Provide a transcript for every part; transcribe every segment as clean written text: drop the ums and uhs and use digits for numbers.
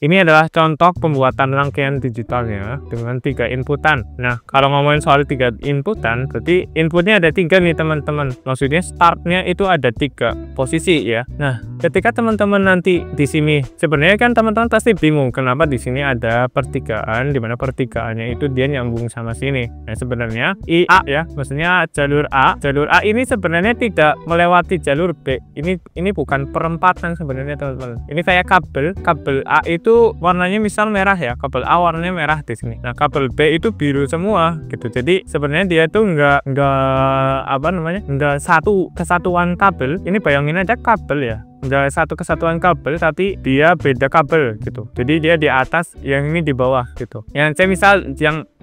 Ini adalah contoh pembuatan rangkaian digitalnya dengan 3 inputan. Nah, kalau ngomongin soal 3 inputan, berarti inputnya ada 3 nih teman-teman. Maksudnya startnya itu ada 3 posisi ya. Nah, ketika teman-teman nanti di sini, sebenarnya kan teman-teman pasti bingung kenapa di sini ada pertigaan, di mana pertigaannya itu dia nyambung sama sini. Nah, sebenarnya IA ya, maksudnya jalur A ini sebenarnya tidak melewati jalur B. Ini bukan perempatan sebenarnya teman-teman. Ini kayak kabel A itu warnanya misal merah ya, kabel A warnanya merah di sini. Nah, kabel B itu biru semua gitu. Jadi sebenarnya dia tuh enggak satu kesatuan kabel. Ini bayangin aja kabel ya, udah satu kesatuan kabel tapi dia beda kabel gitu. Jadi dia di atas, yang ini di bawah gitu. Yang C misal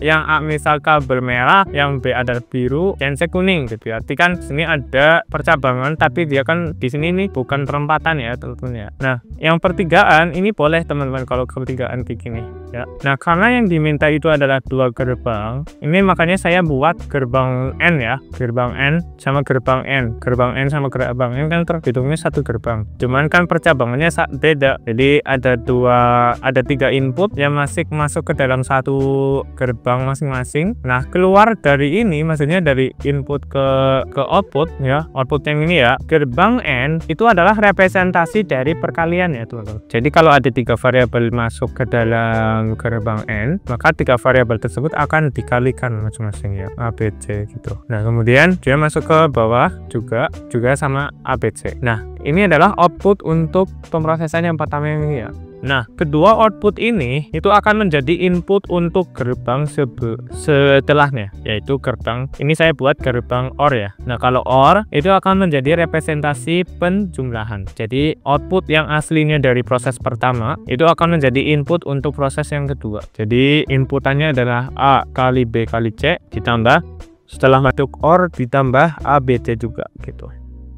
yang A misal kabel merah, yang B ada biru, yang C kuning gitu. Berarti kan sini ada percabangan tapi dia kan di sini nih bukan perempatan ya teman-teman ya. Nah, yang pertigaan ini boleh teman-teman kalau pertigaan kayak gini ya. Nah, karena yang diminta itu adalah 2 gerbang, ini makanya saya buat gerbang N ya, gerbang N sama gerbang N. Gerbang N sama gerbang N kan terhitungnya satu gerbang. Cuman kan percabangannya beda. Jadi ada 3 input yang masuk ke dalam satu gerbang masing-masing. Nah, keluar dari ini maksudnya dari input ke output ya, output yang ini ya. Gerbang N itu adalah representasi dari perkalian ya teman-teman. Jadi kalau ada 3 variabel masuk ke dalam gerbang N, maka 3 variabel tersebut akan dikalikan masing-masing ya, A, B, C gitu. Nah, kemudian dia masuk ke bawah juga sama A, B, C. Nah, ini adalah output untuk pemrosesan yang pertama ini ya. Nah, kedua output ini itu akan menjadi input untuk gerbang setelahnya, yaitu gerbang ini saya buat gerbang OR ya. Nah, kalau OR itu akan menjadi representasi penjumlahan. Jadi output yang aslinya dari proses pertama itu akan menjadi input untuk proses yang kedua. Jadi inputannya adalah A kali B kali C ditambah setelah masuk OR ditambah A B C juga gitu.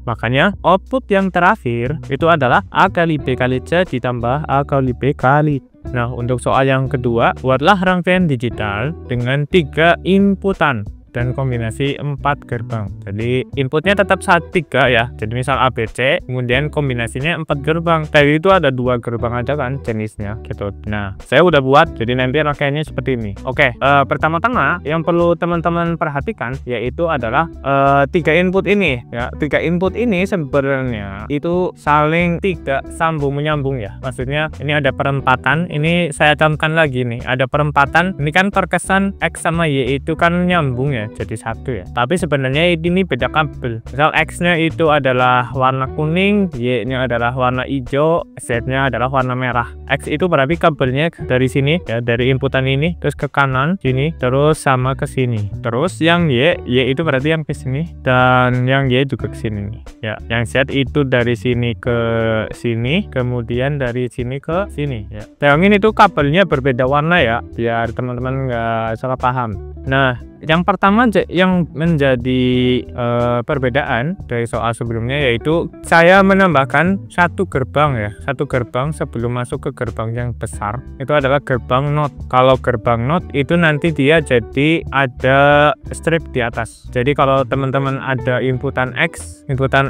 Makanya output yang terakhir itu adalah A kali B kali C ditambah A kali B kali. Nah, untuk soal yang kedua, buatlah rangkaian digital dengan 3 inputan dan kombinasi 4 gerbang. Jadi inputnya tetap 3 ya. Jadi misal A, B, C, kemudian kombinasinya 4 gerbang. Tadi itu ada 2 gerbang aja kan jenisnya gitu. Nah, saya udah buat, jadi nanti rangkaiannya seperti ini. Oke, pertama-tama yang perlu teman-teman perhatikan yaitu adalah 3 input ini ya. 3 input ini sebenarnya itu saling tidak sambung menyambung ya. Maksudnya ini ada perempatan, ini saya contohkan lagi nih. Ada perempatan, ini kan terkesan X sama Y itu kan nyambung ya, jadi satu ya. Tapi sebenarnya ini beda kabel. Misal X-nya itu adalah warna kuning, Y-nya adalah warna hijau, Z-nya adalah warna merah. X itu berarti kabelnya dari sini ya, dari inputan ini terus ke kanan sini, terus sama ke sini. Terus yang Y itu berarti yang ke sini dan yang Y juga ke sini nih. Ya, yang Z itu dari sini ke sini, kemudian dari sini ke sini ya. Bayangin itu kabelnya berbeda warna ya, biar teman-teman nggak salah paham. Nah, yang pertama yang menjadi perbedaan dari soal sebelumnya yaitu saya menambahkan 1 gerbang ya, 1 gerbang sebelum masuk ke gerbang yang besar itu adalah gerbang NOT. Kalau gerbang NOT itu nanti dia jadi ada strip di atas. Jadi kalau teman-teman ada inputan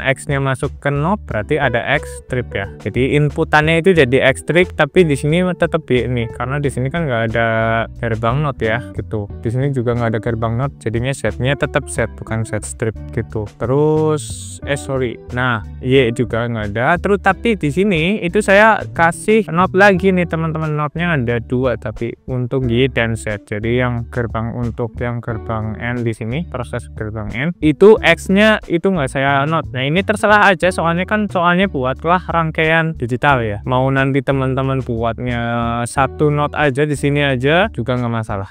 X-nya masuk ke NOT berarti ada X strip ya. Jadi inputannya itu jadi X strip tapi di sini tetap B nih karena di sini kan nggak ada gerbang NOT ya gitu. Di sini juga nggak ada gerbang NOT, jadinya setnya tetap set bukan set strip gitu. Terus nah Y juga nggak ada. Terus tapi di sini itu saya kasih NOT lagi nih teman-teman. NOT-nya ada 2 tapi untuk Y dan Z. Jadi yang gerbang untuk yang gerbang N di sini, proses gerbang N itu X-nya itu nggak saya NOT. Nah, ini terserah aja soalnya buatlah rangkaian digital ya. Mau nanti teman-teman buatnya 1 NOT aja di sini aja juga nggak masalah.